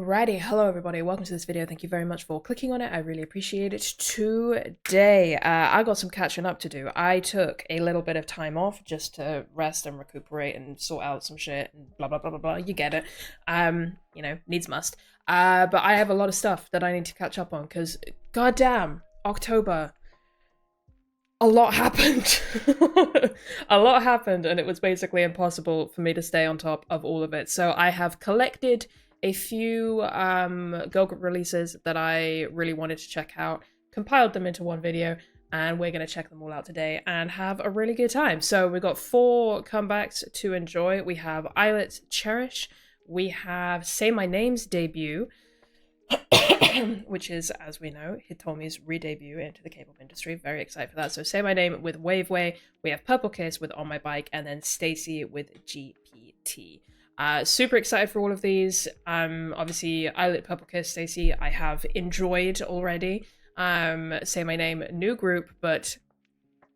Alrighty, hello everybody, welcome to this video. Thank you very much for clicking on it. I really appreciate it. Today, I got some catching up to do. I took a little bit of time off just to rest and recuperate and sort out some shit and blah blah blah blah blah. You get it. You know, needs must. But I have a lot of stuff that I need to catch up on because goddamn, October. A lot happened. A lot happened, and it was basically impossible for me to stay on top of all of it. So I have collected a few girl group releases that I really wanted to check out, compiled them into one video, and we're going to check them all out today and have a really good time. So we've got 4 comebacks to enjoy. We have ILLIT's Cherish. We have Say My Name's debut, which is, as we know, Hitomi's re-debut into the K-pop industry. Very excited for that. So Say My Name with Waveway, we have Purple Kiss with On My Bike, and then Stayc with GPT. Super excited for all of these. Obviously, ILLIT, Purple Kiss, Stayc, I have enjoyed already. Say My Name, new group, but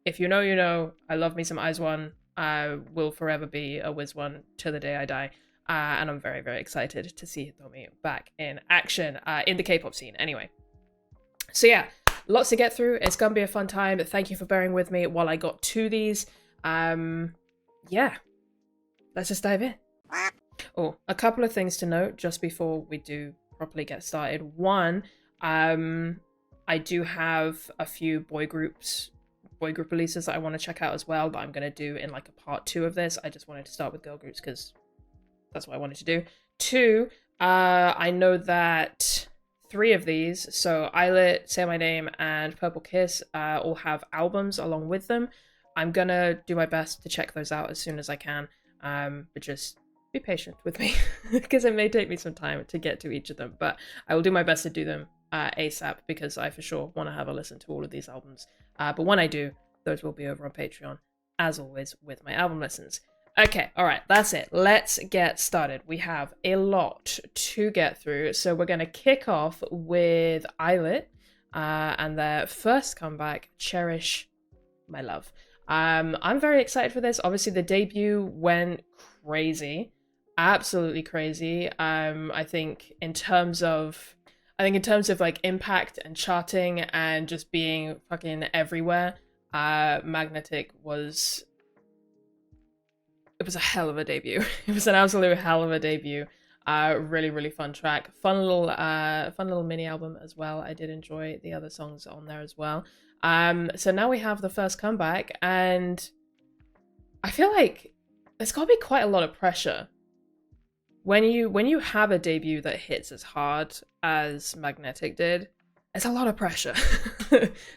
if you know, you know. I love me some IZ*ONE. I will forever be a WIZ*ONE to the day I die. And I'm very, very excited to see Hitomi back in action in the K-pop scene anyway. So yeah, lots to get through. It's gonna be a fun time. Thank you for bearing with me while I got to these. Yeah, let's just dive in. Oh, a couple of things to note just before we do properly get started. One, I do have a few boy group releases that I want to check out as well, that I'm gonna do in like a part 2 of this. I just wanted to start with girl groups because that's what I wanted to do. 2, I know that 3 of these, so ILLIT, Say My Name, and Purple Kiss, all have albums along with them. I'm gonna do my best to check those out as soon as I can, but just be patient with me, because it may take me some time to get to each of them, but I will do my best to do them ASAP, because I for sure want to have a listen to all of these albums. But when I do, those will be over on Patreon, as always, with my album listens. Okay, all right, that's it. Let's get started. We have a lot to get through, so we're going to kick off with ILLIT and their first comeback, Cherish My Love. I'm very excited for this. Obviously, the debut went crazy, absolutely crazy. I think in terms of like impact and charting and just being fucking everywhere, Magnetic was. It was a hell of a debut. It was an absolute hell of a debut. Really, really fun track. Fun little mini album as well. I did enjoy the other songs on there as well. So now we have the first comeback, and I feel like there's got to be quite a lot of pressure when you have a debut that hits as hard as Magnetic did. It's a lot of pressure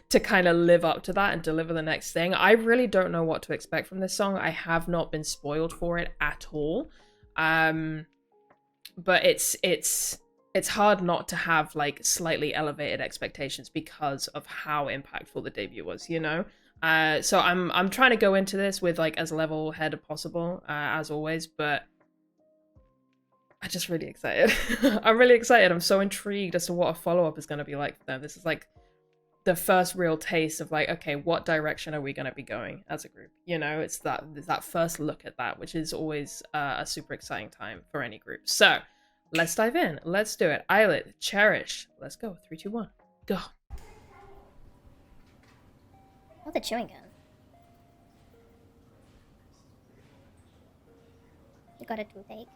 to kind of live up to that and deliver the next thing. I really don't know what to expect from this song. I have not been spoiled for it at all. But it's hard not to have like slightly elevated expectations because of how impactful the debut was, you know? So I'm trying to go into this with like as level head as possible, as always, but I'm just really excited. I'm really excited. I'm so intrigued as to what a follow-up is going to be like for them. This is like the first real taste of like, okay, what direction are we going to be going as a group? You know, it's that first look at that, which is always a super exciting time for any group. So let's dive in. Let's do it. ILLIT, Cherish. Let's go. 3, 2, 1, go. Oh, the chewing gum. You got a toothache?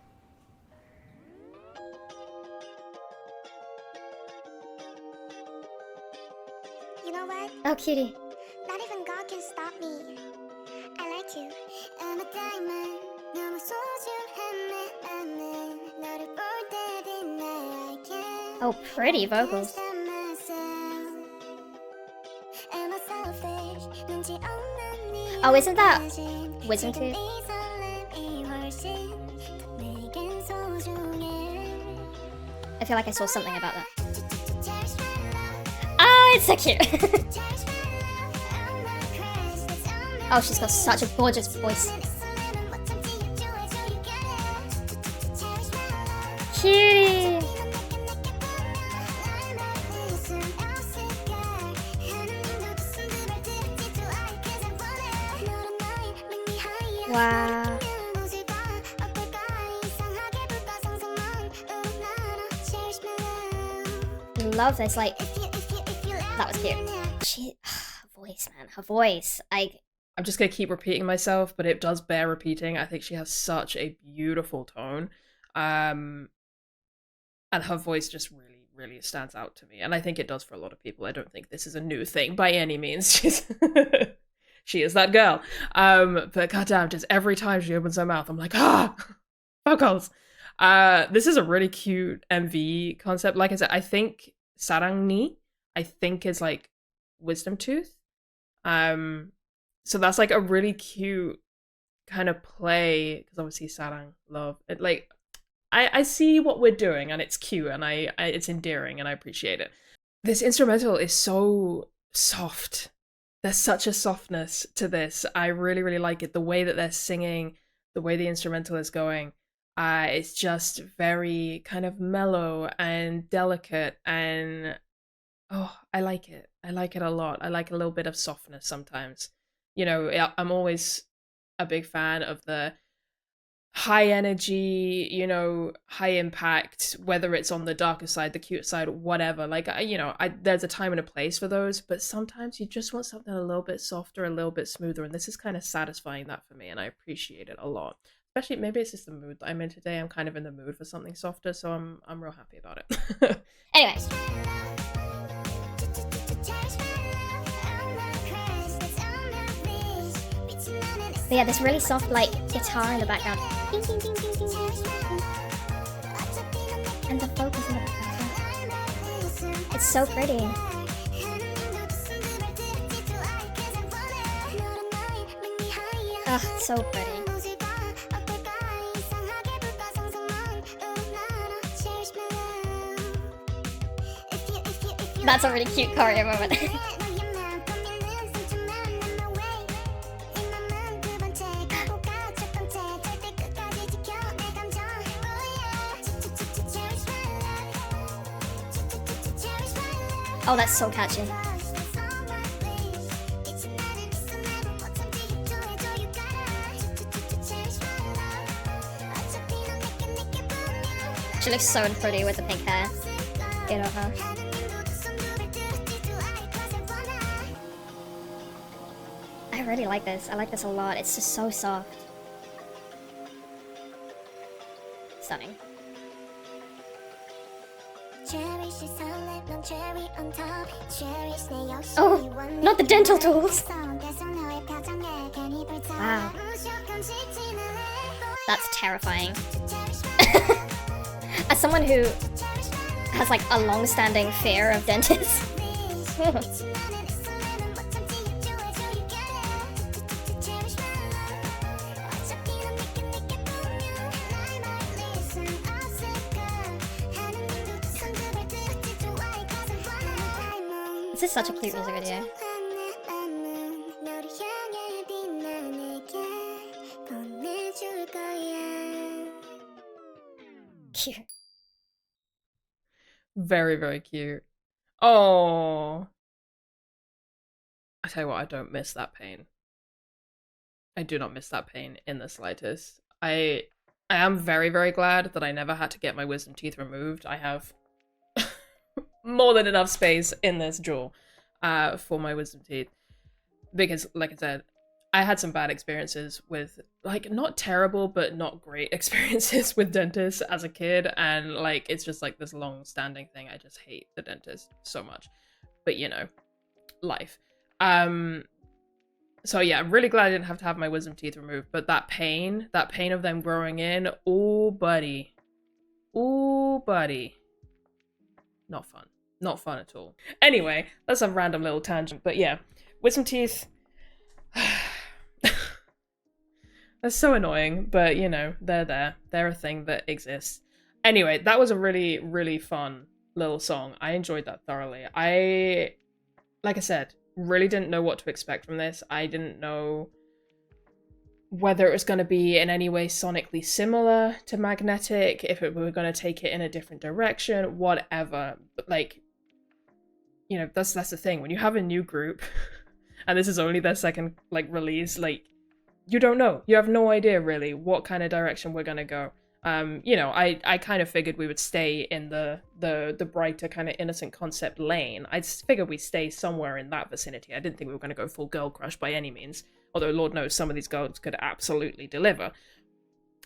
You know what? Oh, cutie. Not even God can stop me. I like you. I'm a diamond. 너무 소중한 너를 볼 때든 I can't. Oh, pretty vocals. Oh, isn't that Wisdom Tooth? I feel like I saw something about that. Oh, it's so cute. Oh, she's got such a gorgeous voice. Cutie. Wow. love this, like, that was cute. Her voice, man, her voice. I'm just gonna keep repeating myself, but it does bear repeating. I think she has such a beautiful tone. And her voice just really stands out to me. And I think it does for a lot of people. I don't think this is a new thing by any means. She is that girl. But goddamn, just every time she opens her mouth, I'm like, vocals. This is a really cute MV concept. Like I said, I think Sarang ni, I think is like wisdom tooth. So that's like a really cute kind of play, because obviously sarang, love. It, like, I see what we're doing and it's cute and I it's endearing and I appreciate it. This instrumental is so soft. There's such a softness to this. I really like it. The way that they're singing, the way the instrumental is going, it's just very kind of mellow and delicate, and oh, I like it. I like it a lot. I like a little bit of softness sometimes. You know, I'm always a big fan of the high energy, you know, high impact, whether it's on the darker side, the cute side, whatever. Like, there's a time and a place for those, but sometimes you just want something a little bit softer, a little bit smoother, and this is kind of satisfying that for me, and I appreciate it a lot. Especially, maybe it's just the mood that I'm in today. I'm kind of in the mood for something softer, so I'm real happy about it. Anyways. But yeah, this really soft, like, guitar in the background. Ding, ding, ding, ding, ding, ding. And the vocals in the background. It's so pretty. Ugh, so pretty. That's a really cute choreo moment. Oh, that's so catchy. She looks so pretty with the pink hair. Good on her. I really like this. I like this a lot. It's just so soft. Stunning. Oh, not the dental tools. Wow. That's terrifying. As someone who has like a long-standing fear of dentists. This is such a cute music video. Cute. Very cute. Oh, I tell you what, I don't miss that pain. I do not miss that pain in the slightest. I am very glad that I never had to get my wisdom teeth removed. I have more than enough space in this jaw for my wisdom teeth, because like I said, I had some bad experiences with, like, not terrible but not great experiences with dentists as a kid, and like it's just like this long-standing thing. I just hate the dentist so much, but you know, life. So yeah, I'm really glad I didn't have to have my wisdom teeth removed, but that pain of them growing in, oh buddy, not fun at all. Anyway, that's a random little tangent, but yeah, wisdom teeth, that's so annoying, but you know, they're a thing that exists. Anyway, that was a really fun little song. I enjoyed that thoroughly. Like I said, really didn't know what to expect from this. I didn't know whether it was going to be in any way sonically similar to Magnetic, if we were going to take it in a different direction, whatever. But like, you know, that's the thing. When you have a new group, and this is only their second like release, like, you don't know. You have no idea really what kind of direction we're going to go. You know, I kind of figured we would stay in the brighter kind of innocent concept lane. I figured we'd stay somewhere in that vicinity. I didn't think we were going to go full girl crush by any means, although Lord knows some of these girls could absolutely deliver.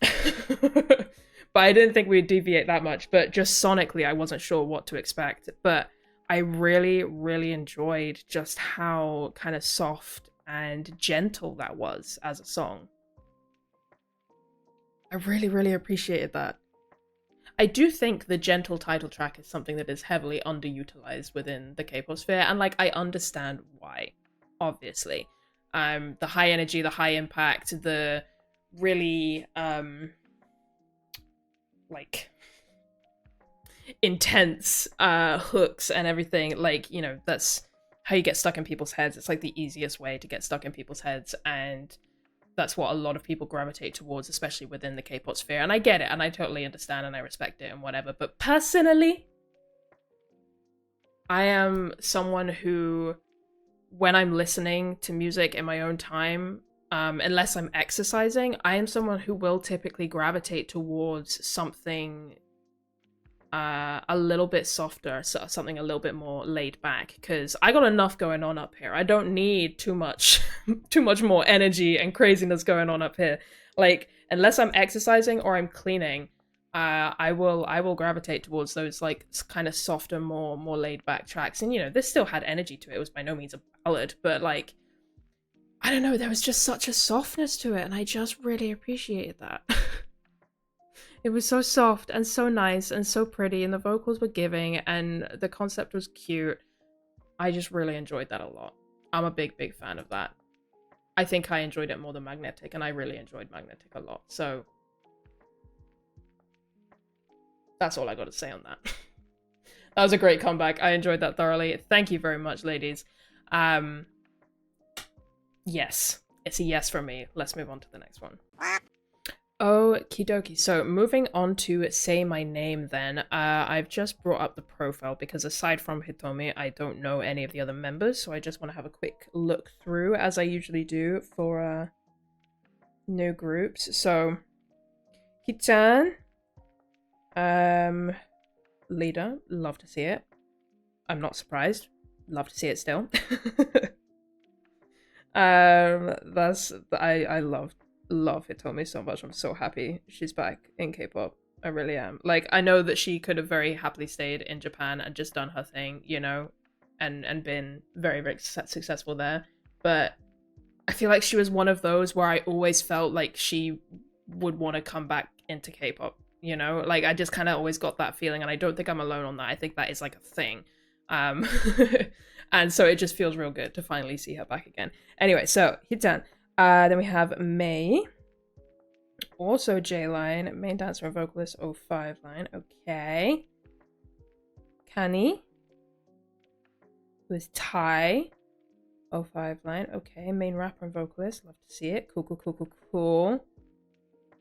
But I didn't think we'd deviate that much. But just sonically, I wasn't sure what to expect. But I really, really enjoyed just how kind of soft and gentle that was as a song. I really, really appreciated that. I do think the gentle title track is something that is heavily underutilized within the K-pop sphere, and like I understand why, obviously. The high energy, the high impact, the really like intense hooks and everything, like, you know, that's how you get stuck in people's heads. It's like the easiest way to get stuck in people's heads, and that's what a lot of people gravitate towards, especially within the K-pop sphere. And I get it, and I totally understand, and I respect it and whatever. But personally, I am someone who, when I'm listening to music in my own time, unless I'm exercising, I am someone who will typically gravitate towards something a little bit softer, so something a little bit more laid back, because I got enough going on up here. I don't need too much more energy and craziness going on up here. Like, unless I'm exercising or I'm cleaning, I will gravitate towards those like kind of softer, more laid back tracks. And you know, this still had energy to it. It was by no means a ballad, but like, I don't know, there was just such a softness to it, and I just really appreciated that. It was so soft and so nice and so pretty, and the vocals were giving, and the concept was cute. I just really enjoyed that a lot. I'm a big, big fan of that. I think I enjoyed it more than Magnetic, and I really enjoyed Magnetic a lot. So that's all I got to say on that. That was a great comeback. I enjoyed that thoroughly. Thank you very much, ladies. Yes, it's a yes from me. Let's move on to the next one. Okie dokie. So moving on to Say My Name then. I've just brought up the profile because aside from Hitomi, I don't know any of the other members. So I just want to have a quick look through, as I usually do for new groups. So Hichan, leader, love to see it. I'm not surprised. Love to see it still. I love Hitomi so much. I'm so happy she's back in K-pop. I really am. Like, I know that she could have very happily stayed in Japan and just done her thing, you know, and been very, very successful there. But I feel like she was one of those where I always felt like she would want to come back into K-pop, you know? Like, I just kind of always got that feeling, and I don't think I'm alone on that. I think that is like a thing. And so it just feels real good to finally see her back again. Anyway, so Hitan. Then we have May, also J-line, main dancer and vocalist, 05 line, okay. Kani, who is Tai, 05 line, okay. Main rapper and vocalist, love to see it, cool.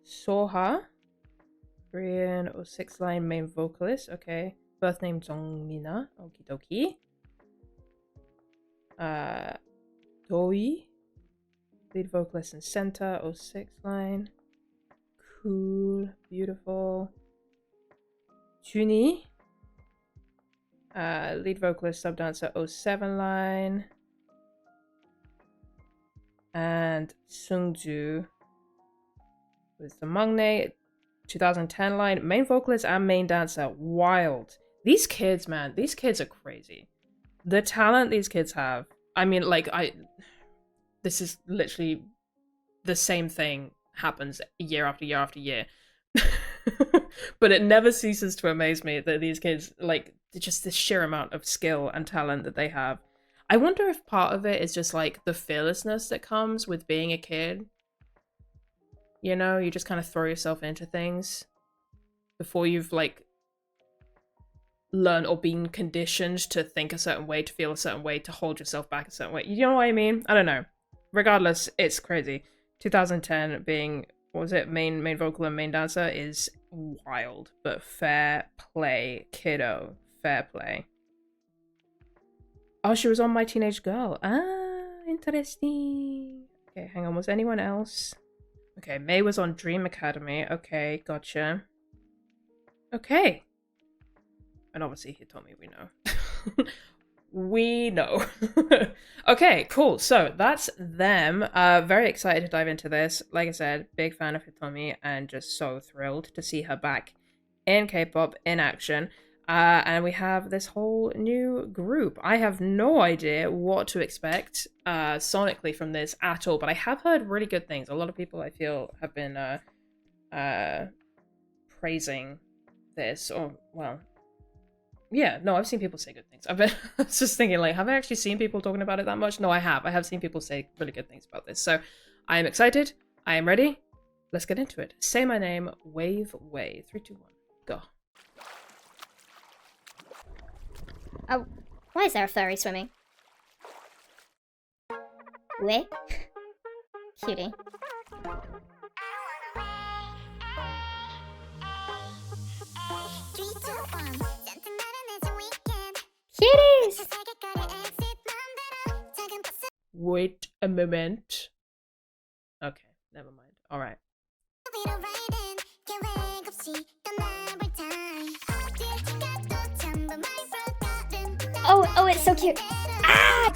Soha, Korean 06 line, main vocalist, okay. Birth name Jongmina, okie dokie. Doi, lead vocalist and center, 06 line. Cool, beautiful. Chuni, lead vocalist, sub dancer, 07 line. And Sungju, who is the Mangne, 2010 line, main vocalist and main dancer. Wild. These kids, man, these kids are crazy. The talent these kids have. I mean, like, this is literally the same thing happens year after year after year. But it never ceases to amaze me that these kids, like, just the sheer amount of skill and talent that they have. I wonder if part of it is just like the fearlessness that comes with being a kid. You know, you just kind of throw yourself into things before you've like learned or been conditioned to think a certain way, to feel a certain way, to hold yourself back a certain way. You know what I mean? I don't know. Regardless, it's crazy. 2010 being, what was it, main vocal and main dancer is wild, but fair play, kiddo. Fair play. Oh, she was on My Teenage Girl. Ah, interesting. Okay, hang on. Was anyone else Okay, May was on Dream Academy. Okay, gotcha. Okay. And obviously Hitomi, we know. We know. Okay, cool. So that's them. Very excited to dive into this. Like I said, big fan of Hitomi and just so thrilled to see her back in K-pop in action. And we have this whole new group. I have no idea what to expect sonically from this at all, but I have heard really good things. A lot of people I feel have been praising this, or well, yeah, no, I've seen people say good things. I was just thinking, like, have I actually seen people talking about it that much? No, I have. I have seen people say really good things about this. So I am excited. I am ready. Let's get into it. Say my name, wave away. 3, 2, 1, go. Oh, why is there a furry swimming? Wait. Cutie. Cuties! Wait a moment. Okay, never mind. All right. Oh, it's so cute. Ah!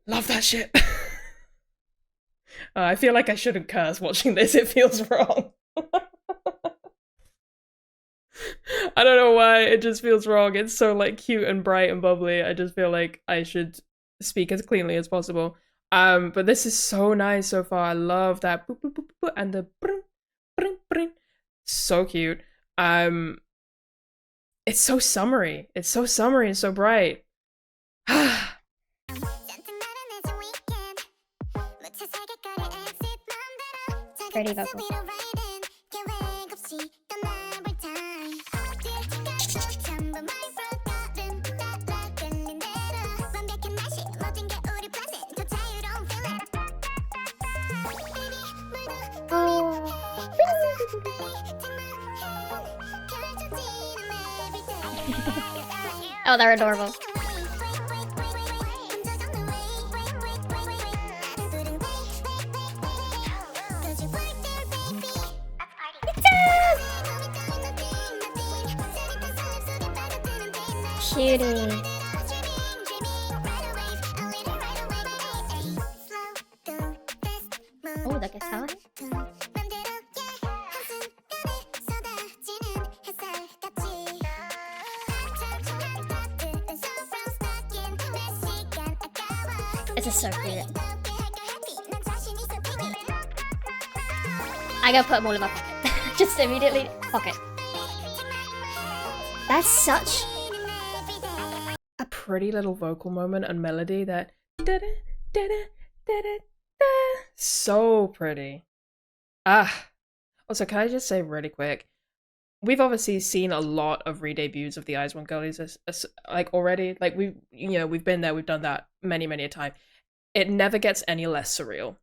Love that shit. I feel like I shouldn't curse watching this. It feels wrong. I don't know why, it just feels wrong. It's so like cute and bright and bubbly. I just feel like I should speak as cleanly as possible. But this is so nice so far. I love that boop, boop, boop, boop, and the bring, bring, bring. So cute. It's so summery. It's so summery and so bright. Pretty vocal. Oh, they're adorable. Cutie. Oh, the guitar. This is so cute. I gotta put them all in my pocket. Just immediately pocket. That's such a pretty little vocal moment and melody that so pretty. Also, can I just say really quick, we've obviously seen a lot of re-debuts of the Eyes One Girlies like already. Like we've been there, we've done that many a time. It never gets any less surreal.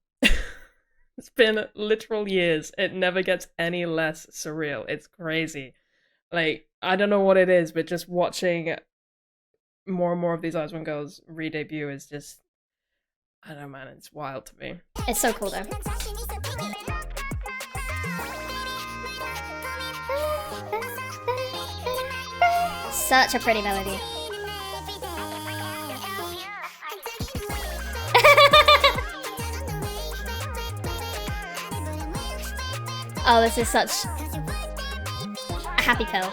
It's been literal years. It never gets any less surreal. It's crazy. Like, I don't know what it is, but just watching more and more of these Eyes One Girls re-debut is just, I don't know, man, it's wild to me. It's so cool though. Such a pretty melody. Oh, this is such a happy pill.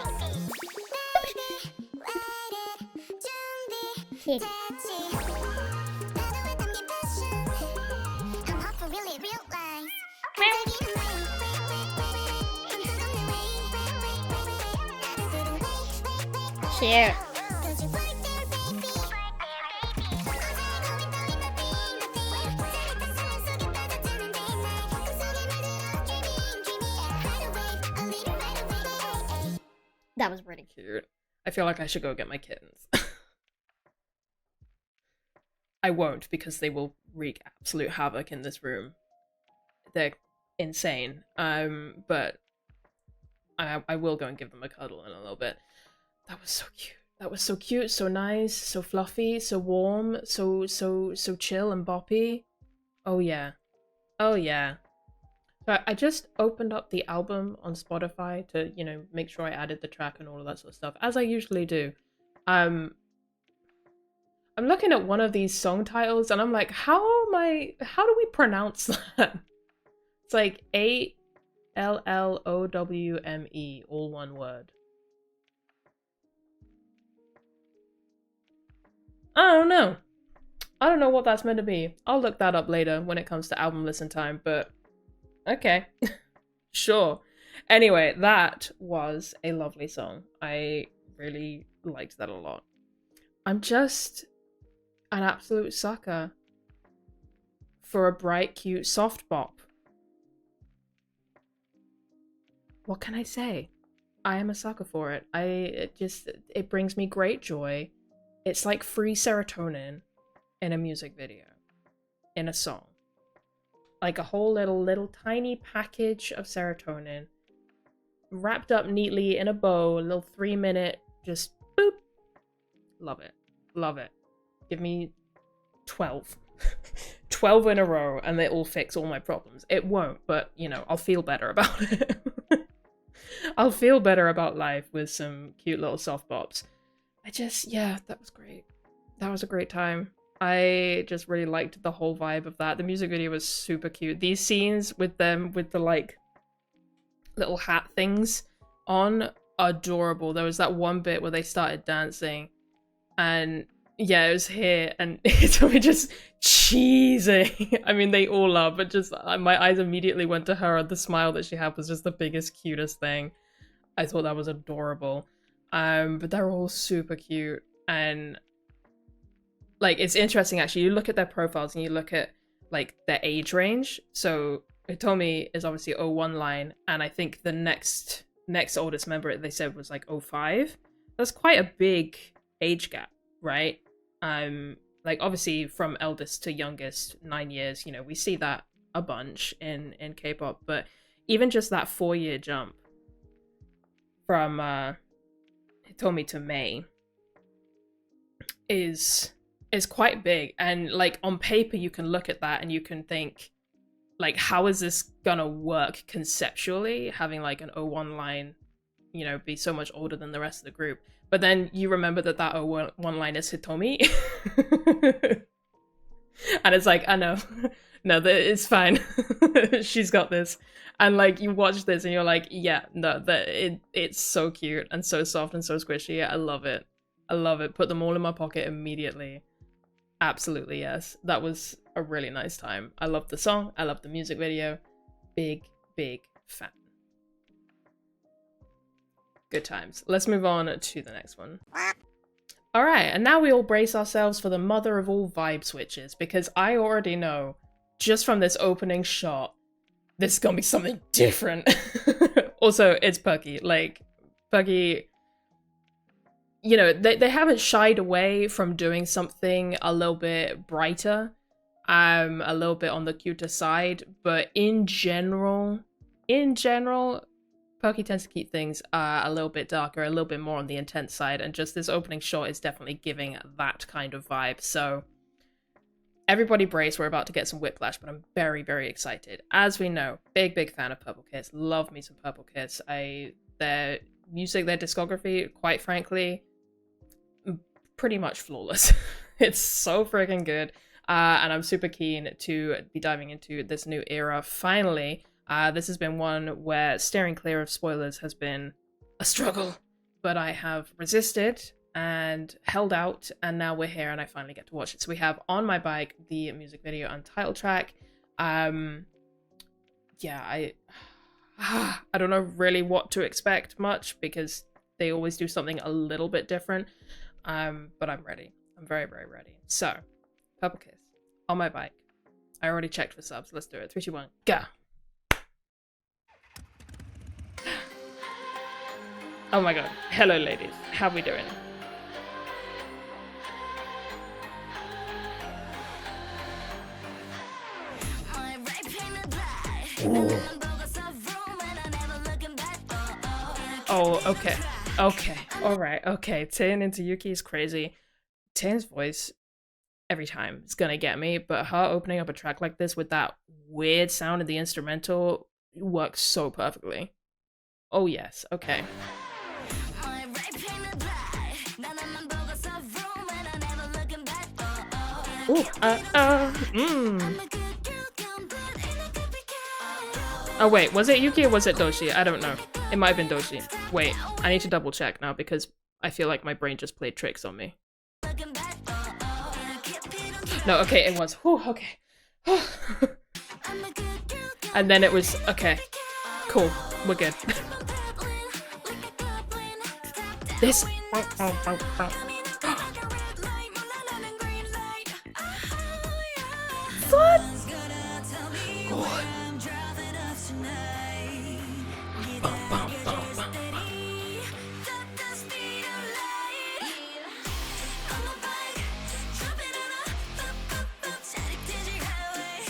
Here. Cute. That was pretty cute. I feel like I should go get my kittens. I won't, because they will wreak absolute havoc in this room. They're insane. But I will go and give them a cuddle in a little bit. That was so cute. That was so cute, so nice, so fluffy, so warm, so chill and boppy. Oh yeah. Oh yeah. So I just opened up the album on Spotify to, you know, make sure I added the track and all of that sort of stuff, as I usually do. Um, I'm looking at one of these song titles and I'm like, how do we pronounce that? It's like ALLOWME, all one word. I don't know. I don't know what that's meant to be. I'll look that up later when it comes to album listen time, but okay. Sure. Anyway, that was a lovely song. I really liked that a lot. I'm just an absolute sucker for a bright, cute soft bop. What can I say? I am a sucker for it. It brings me great joy. It's like free serotonin in a music video, in a song. Like a whole little tiny package of serotonin wrapped up neatly in a bow, a little 3-minute, just boop. Love it. Love it. Give me 12. 12 in a row and they all fix all my problems. It won't, but you know, I'll feel better about it. I'll feel better about life with some cute little soft bops. Yeah, that was great. That was a great time. I just really liked the whole vibe of that. The music video was super cute. These scenes with them with the like little hat things on, adorable. There was that one bit where they started dancing and yeah, it was here and it's just cheesy. I mean, they all are, but just my eyes immediately went to her and the smile that she had was just the biggest, cutest thing. I thought that was adorable. But they're all super cute and like it's interesting actually. You look at their profiles and you look at like their age range. So Hitomi is obviously 01 line, and I think the next oldest member they said was like 05. That's quite a big age gap, right? Like obviously from eldest to youngest 9 years, you know, we see that a bunch in K-pop, but even just that 4-year jump from Hitomi to May is quite big. And like on paper you can look at that and you can think like, how is this gonna work conceptually, having like an 01 line, you know, be so much older than the rest of the group. But then you remember that 01 line is Hitomi. And it's like, I know. No, it's fine. She's got this. And like you watch this and you're like, yeah, no, it's so cute and so soft and so squishy. I love it. I love it. Put them all in my pocket immediately. Absolutely, yes. That was a really nice time. I love the song. I love the music video. Big fan. Good times. Let's move on to the next one. Alright, and now we all brace ourselves for the mother of all vibe switches, because I already know, just from this opening shot, this is gonna be something different. Also, it's Perky. Like, Perky, you know, they haven't shied away from doing something a little bit brighter, a little bit on the cuter side, but in general, Perky tends to keep things a little bit darker, a little bit more on the intense side, and just this opening shot is definitely giving that kind of vibe. So everybody brace, we're about to get some whiplash, but I'm very, very excited. As we know, big fan of Purple Kiss. Love me some Purple Kiss. Their music, their discography, quite frankly, pretty much flawless. It's so freaking good. And I'm super keen to be diving into this new era finally. This has been one where steering clear of spoilers has been a struggle, but I have resisted and held out, and now we're here and I finally get to watch it. So we have On My Bike, the music video and title track. Yeah, I don't know really what to expect much because they always do something a little bit different. But I'm ready. I'm very, very ready. So, Purple Kiss, On My Bike. I already checked for subs. Let's do it. 3, 2, 1, go. Oh my god. Hello, ladies. How we doing? Ooh. Oh, okay. Okay. Alright. Okay. Taein into Yuki is crazy. Taein's voice every time. It's gonna get me. But her opening up a track like this with that weird sound in the instrumental works so perfectly. Oh yes, okay. Ooh, Oh wait, was it Yuki or was it Doshi? I don't know. It might have been Doshi. Wait, I need to double check now because I feel like my brain just played tricks on me. No, okay, it was. Whew, okay. And then it was, okay. Cool, we're good. This. What? God.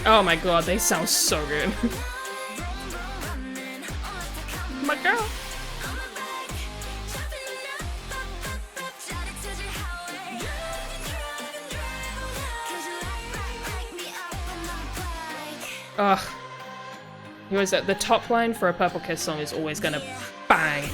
Oh my god, they sound so good. My girl. Ugh. He was at the top line for a Purple Kiss song is always gonna bang.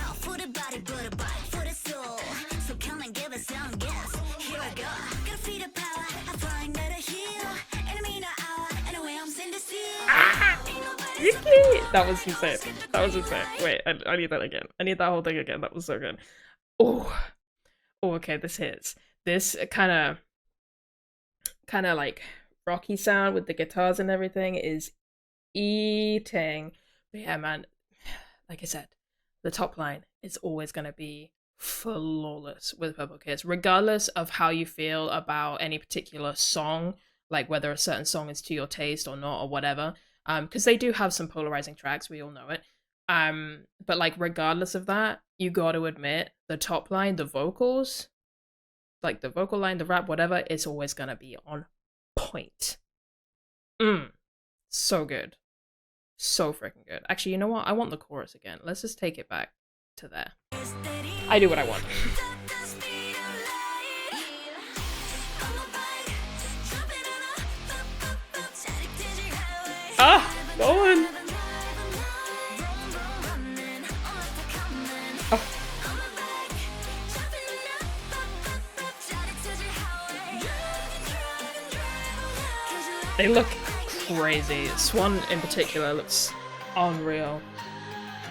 That was insane. That was insane. Wait, I need that again. I need that whole thing again. That was so good. Oh, okay. This hits. This kind of like rocky sound with the guitars and everything is eating. But yeah, man. Like I said, the top line is always gonna be flawless with Purple Kiss, regardless of how you feel about any particular song, like whether a certain song is to your taste or not or whatever. Because they do have some polarizing tracks, we all know it. But like regardless of that, you got to admit the top line, the vocals, like the vocal line, the rap, whatever, it's always gonna be on point. So good, so freaking good. Actually, you know what? I want the chorus again. Let's just take it back to there. I do what I want. Ah, go on. Oh. They look crazy. Swan in particular looks unreal.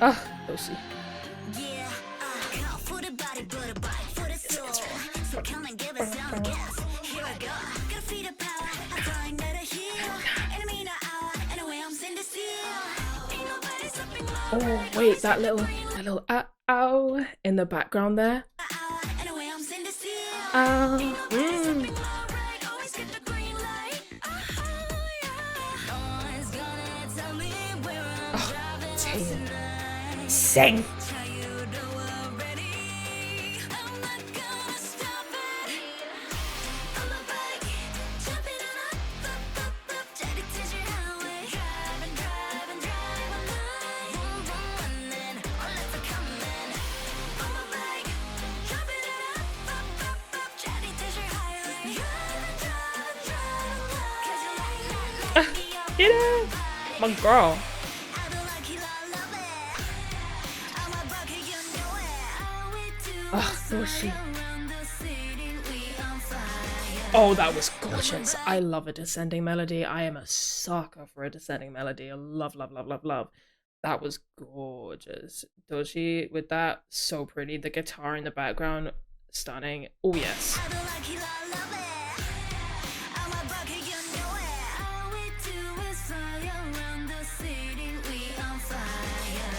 Ah, go see. Oh wait, that little ow in the background there. Oh, damn. Sing. Get it! My girl. Oh, was she? Oh, that was gorgeous. I love a descending melody. I am a sucker for a descending melody. I love, love, love, love, love. That was gorgeous. Doshi with that, so pretty. The guitar in the background, stunning. Oh, yes.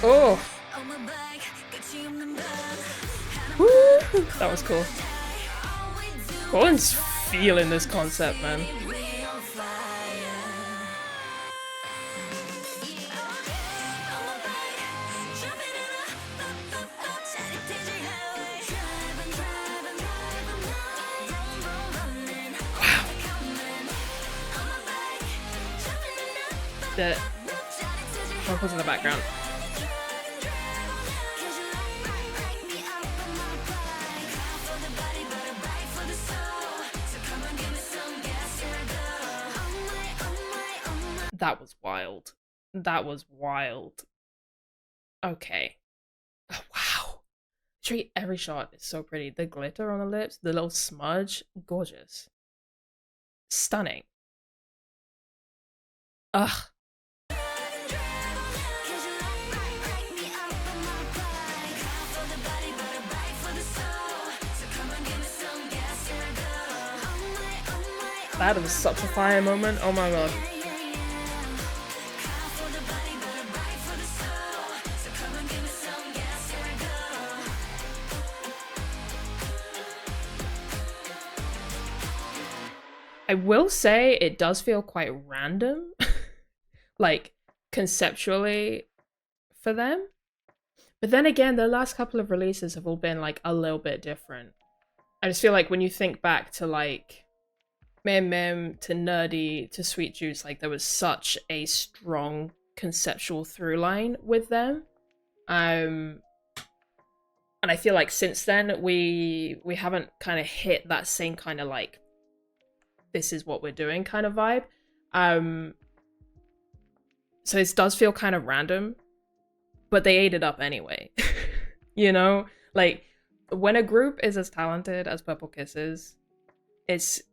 Oh! Woo! That was cool. Colin's feeling this concept, man. Wow. The vocals in the background. That was wild. That was wild. Okay. Oh, wow. Treat every shot is so pretty. The glitter on the lips, the little smudge, gorgeous. Stunning. Ugh. That was such a fire moment. Oh my god. I will say it does feel quite random, like conceptually for them. But then again, the last couple of releases have all been like a little bit different. I just feel like when you think back to like Mem Mem to Nerdy to Sweet Juice, like there was such a strong conceptual through line with them. And I feel like since then we haven't kind of hit that same kind of like this is what we're doing kind of vibe. So this does feel kind of random, but they ate it up anyway. You know, like when a group is as talented as Purple Kisses, it's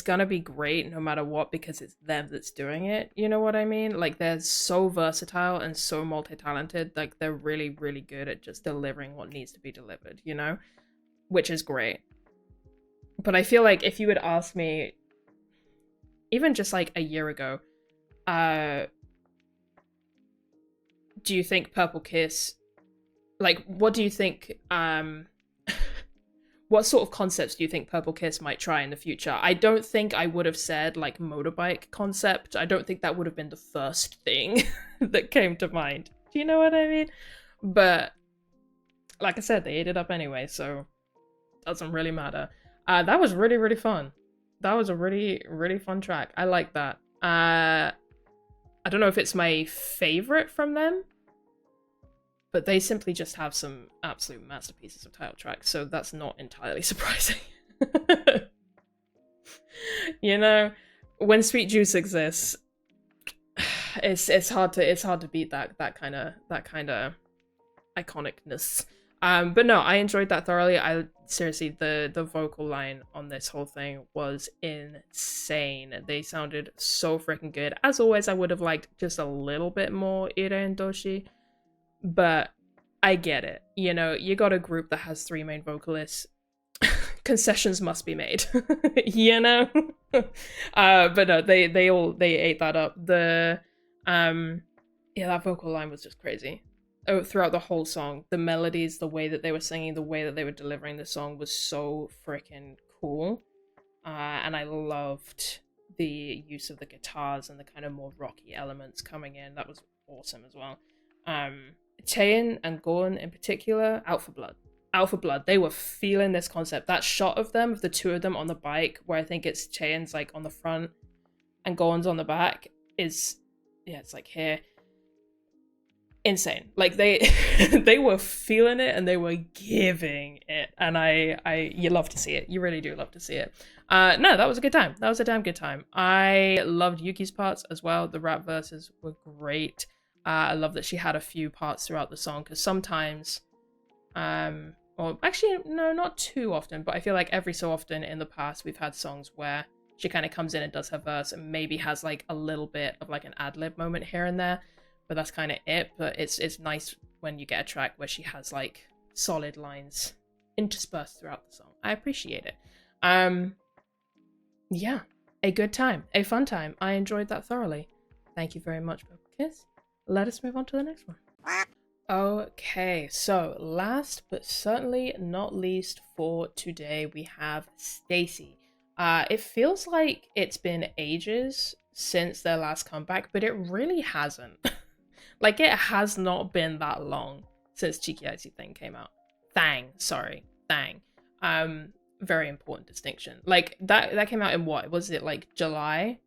gonna be great no matter what because it's them that's doing it. You know what I mean? Like they're so versatile and so multi-talented. Like they're really, really good at just delivering what needs to be delivered, you know? Which is great. But I feel like if you would ask me, even just like a year ago, do you think Purple Kiss, like what do you think, what sort of concepts do you think Purple Kiss might try in the future? I don't think I would have said like motorbike concept. I don't think that would have been the first thing that came to mind. Do you know what I mean? But like I said, they ate it up anyway, so doesn't really matter. That was really, really fun. That was a really, really fun track. I like that. I don't know if it's my favorite from them, but they simply just have some absolute masterpieces of title tracks, so that's not entirely surprising. You know, when Sweet Juice exists, it's hard to beat that kind of iconicness. But no, I enjoyed that thoroughly. I seriously, the vocal line on this whole thing was insane. They sounded so freaking good. As always, I would have liked just a little bit more Ira and Doshi, but I get it. You know, you got a group that has 3 main vocalists. Concessions must be made. You know? But no, they ate that up. The yeah, that vocal line was just crazy. Oh, throughout the whole song, the melodies, the way that they were singing, the way that they were delivering the song was so freaking cool. And I loved the use of the guitars and the kind of more rocky elements coming in. That was awesome as well. Chaeyeon and Gorn in particular, out for blood. Out for blood. They were feeling this concept. That shot of them, of the two of them on the bike, where I think it's Chaeyeon's like on the front and Gorn's on the back, is, yeah, it's like here. Insane. Like they they were feeling it and they were giving it, and you love to see it. You really do love to see it. No, that was a good time. That was a damn good time. I loved Yuki's parts as well. The rap verses were great. I love that she had a few parts throughout the song, because sometimes or actually no, not too often, but I feel like every so often in the past we've had songs where she kind of comes in and does her verse and maybe has like a little bit of like an ad-lib moment here and there. But that's kind of it. But it's nice when you get a track where she has like solid lines interspersed throughout the song. I appreciate it. Yeah, a good time, a fun time. I enjoyed that thoroughly. Thank you very much, Purple Kiss. Let us move on to the next one. Okay, so last but certainly not least for today, we have Stayc. It feels like it's been ages since their last comeback, but it really hasn't. Like, it has not been that long since Cheeky Icy Thing came out. Thang. Very important distinction. Like, that came out in what? Was it, like, July?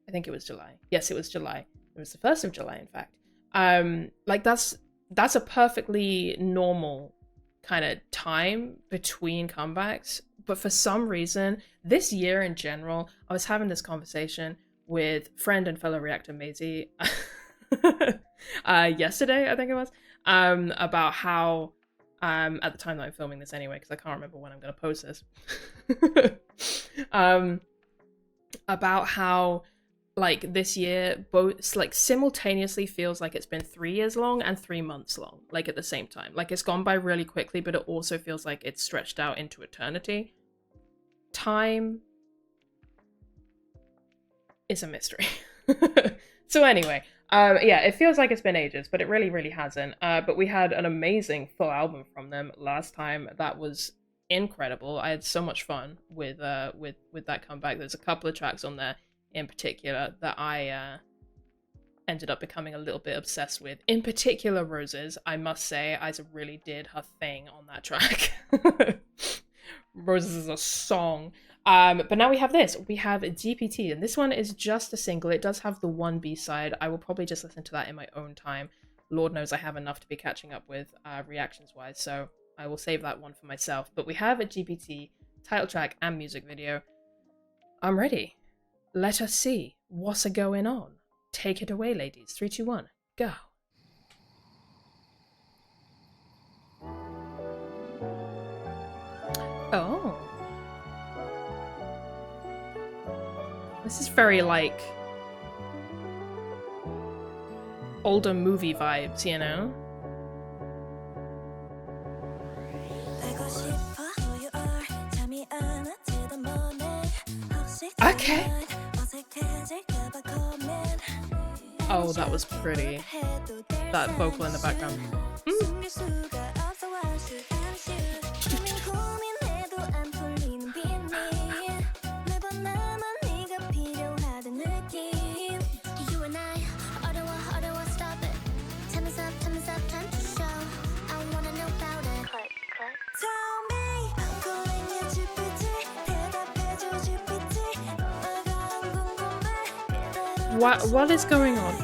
I think it was July. Yes, it was July. It was the 1st of July, in fact. Like, that's a perfectly normal kind of time between comebacks. But for some reason, this year in general, I was having this conversation with friend and fellow reactor Maisie yesterday, I think it was, about how at the time that I'm filming this anyway, because I can't remember when I'm going to post this, about how like this year both like simultaneously feels like it's been 3 years long and 3 months long, like at the same time. Like it's gone by really quickly, but it also feels like it's stretched out into eternity. Time is a mystery. So anyway, yeah, it feels like it's been ages, but it really hasn't. But we had an amazing full album from them last time. That was incredible. I had so much fun with that comeback. There's a couple of tracks on there in particular that I ended up becoming a little bit obsessed with. In particular, Roses. I must say, Isa really did her thing on that track. Roses is a song. But now we have this. We have GPT, and this one is just a single. It does have the one B-side. I will probably just listen to that in my own time. Lord knows I have enough to be catching up with reactions-wise, so I will save that one for myself. But we have a GPT title track and music video. I'm ready. Let us see what's a going on. Take it away, ladies. 3, 2, 1, go. Oh. This is very, like, older movie vibes, you know? Okay. Oh, that was pretty. That vocal in the background. What is going on?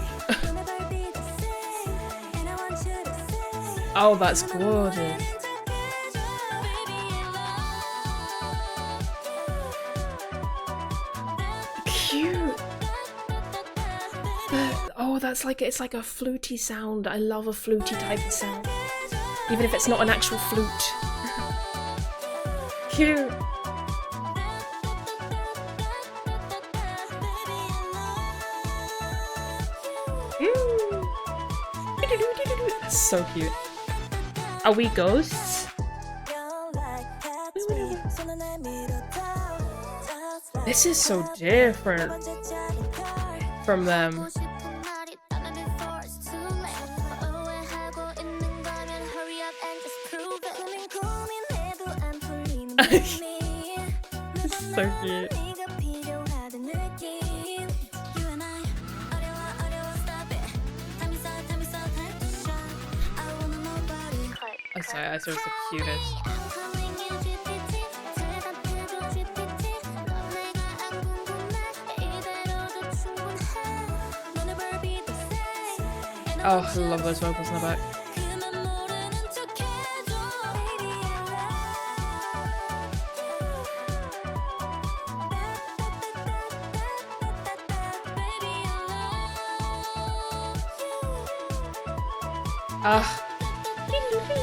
Oh, that's gorgeous. Cute. Oh, that's like, it's like a fluty sound. I love a fluty type of sound. Even if it's not an actual flute. Cute. That's so cute. Are we ghosts? This is so different from them. So cute. I'm sorry, I thought it was the cutest. Oh, I love those vocals in the back.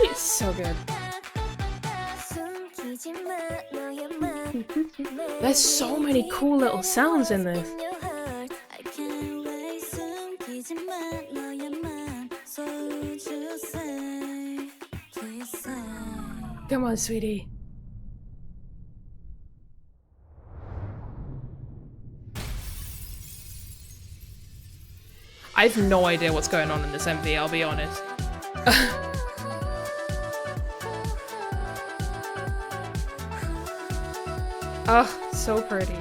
It's so good. There's so many cool little sounds in this. Come on, sweetie. I have no idea what's going on in this MV, I'll be honest. Oh, so pretty.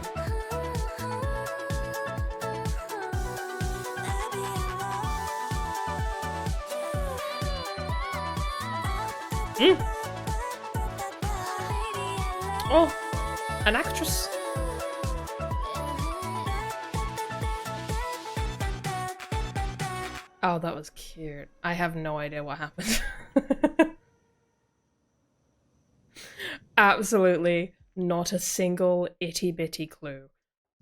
Oh, an actress. Oh, that was cute. I have no idea what happened. Absolutely not a single itty bitty clue.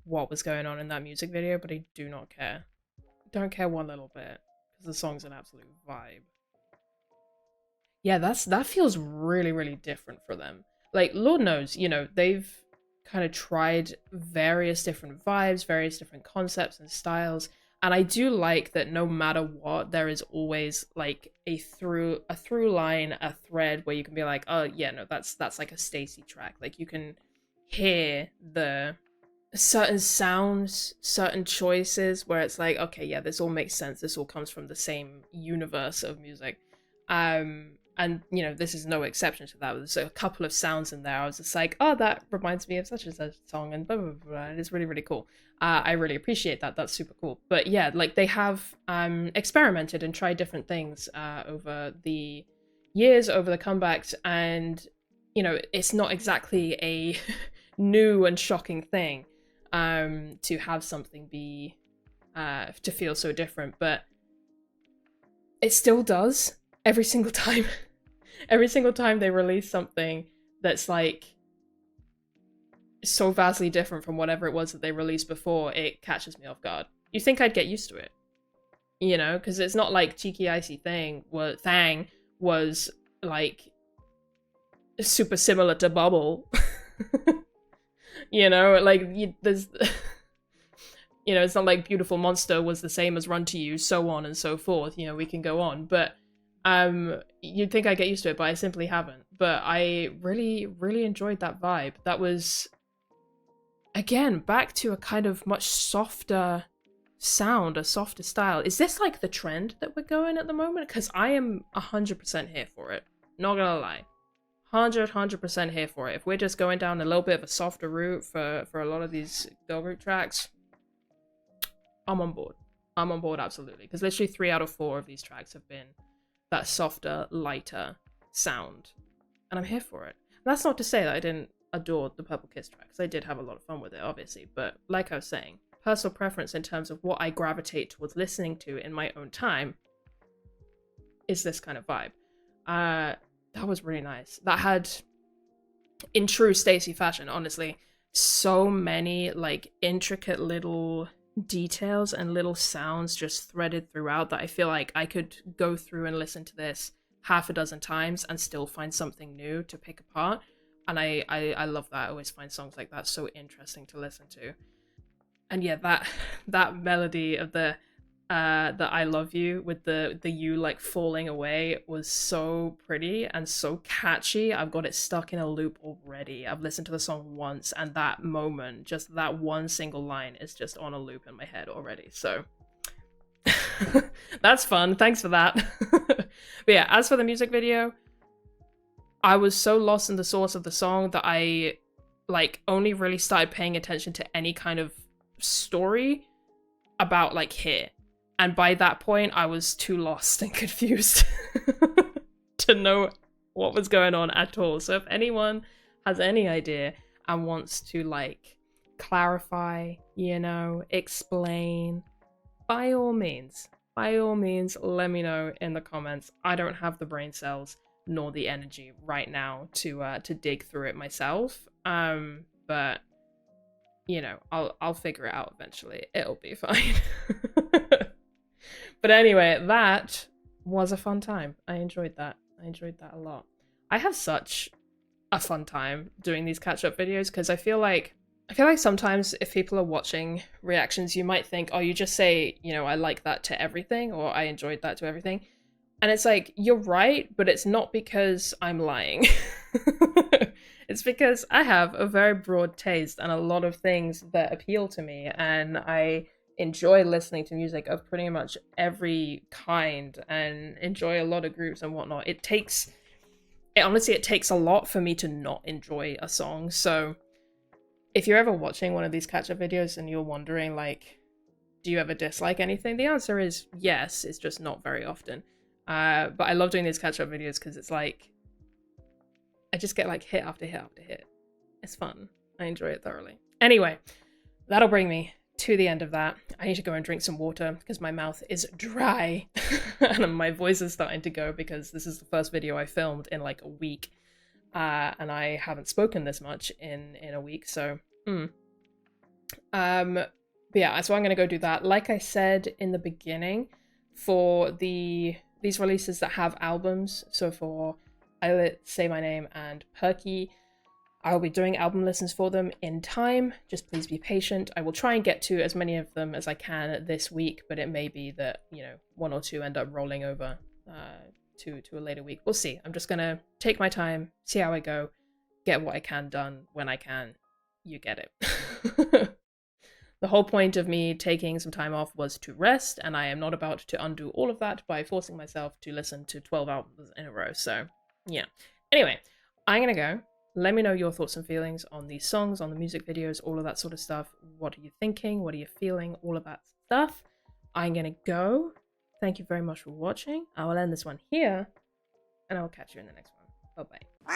what was going on in that music video, but I do not care. Don't care one little bit, because the song's an absolute vibe. Yeah, that feels really, really different for them. Like, Lord knows, you know, they've kind of tried various different vibes, various different concepts and styles, and I do like that no matter what, there is always like a through line, a thread where you can be like, oh yeah, no, that's like a Stayc track. Like, you can hear the certain sounds, certain choices where it's like, okay, yeah, this all makes sense. This all comes from the same universe of music. And you know, this is no exception to that. There's a couple of sounds in there I was just like, oh, that reminds me of such and such song, and blah blah blah. And it's really, really cool. I really appreciate that. That's super cool. But yeah, like, they have experimented and tried different things over the years, over the comebacks, and you know, it's not exactly a new and shocking thing to have something be to feel so different, but it still does every single time. Every single time they release something that's like so vastly different from whatever it was that they released before, it catches me off guard. You think I'd get used to it, you know, because it's not like Cheeky Icy Thang was like super similar to Bubble. You know, like, there's you know, it's not like Beautiful Monster was the same as Run to You, so on and so forth. You know, we can go on, but you'd think I'd get used to it, but I simply haven't. But I really, really enjoyed that vibe. That was, again, back to a kind of much softer sound, a softer style. Is this like the trend that we're going at the moment? Because I am 100% here for it. Not gonna lie. 100% here for it. If we're just going down a little bit of a softer route for a lot of these girl group tracks, I'm on board. I'm on board, absolutely. Because literally 3 out of 4 of these tracks have been that softer, lighter sound. And I'm here for it. And that's not to say that I didn't adore the Purple Kiss track, because I did have a lot of fun with it, obviously. But like I was saying, personal preference in terms of what I gravitate towards listening to in my own time is this kind of vibe. That was really nice. That had, in true Stacey fashion, honestly, so many like intricate little details and little sounds just threaded throughout that I feel like I could go through and listen to this half a dozen times and still find something new to pick apart. And I love that. I always find songs like that so interesting to listen to. And yeah, that melody of the I love you with the you like falling away was so pretty and so catchy. I've got it stuck in a loop already. I've listened to the song once, and that moment, just that one single line, is just on a loop in my head already. So that's fun. Thanks for that. But yeah, as for the music video, I was so lost in the source of the song that I like only really started paying attention to any kind of story about like here. And by that point, I was too lost and confused to know what was going on at all. So if anyone has any idea and wants to like clarify, you know, explain, by all means, let me know in the comments. I don't have the brain cells nor the energy right now to dig through it myself. But you know, I'll figure it out eventually. It'll be fine. But anyway, that was a fun time. I enjoyed that. I enjoyed that a lot. I have such a fun time doing these catch-up videos because I feel like sometimes if people are watching reactions, you might think, oh, you just say, you know, I like that to everything, or I enjoyed that to everything. And it's like, you're right, but it's not because I'm lying. It's because I have a very broad taste and a lot of things that appeal to me, and I enjoy listening to music of pretty much every kind and enjoy a lot of groups and whatnot. It takes a lot for me to not enjoy a song. So if you're ever watching one of these catch-up videos and you're wondering, like, do you ever dislike anything? The answer is yes, it's just not very often. But I love doing these catch-up videos because it's like, I just get like hit after hit after hit. It's fun. I enjoy it thoroughly. Anyway, that'll bring me to the end of that. I need to go and drink some water because my mouth is dry and my voice is starting to go because this is the first video I filmed in like a week. And I haven't spoken this much in a week, so But yeah, so I'm gonna go do that. Like I said in the beginning, for these releases that have albums, so for ILLIT, Say My Name, and Perky, I'll be doing album listens for them in time. Just please be patient. I will try and get to as many of them as I can this week, but it may be that, you know, one or two end up rolling over to a later week. We'll see. I'm just gonna take my time, see how I go, get what I can done when I can. You get it. The whole point of me taking some time off was to rest, and I am not about to undo all of that by forcing myself to listen to 12 albums in a row. So, yeah. Anyway, I'm gonna go. Let me know your thoughts and feelings on these songs, on the music videos, all of that sort of stuff. What are you thinking? What are you feeling? All of that stuff. I'm gonna go. Thank you very much for watching. I will end this one here, and I will catch you in the next one. Bye-bye.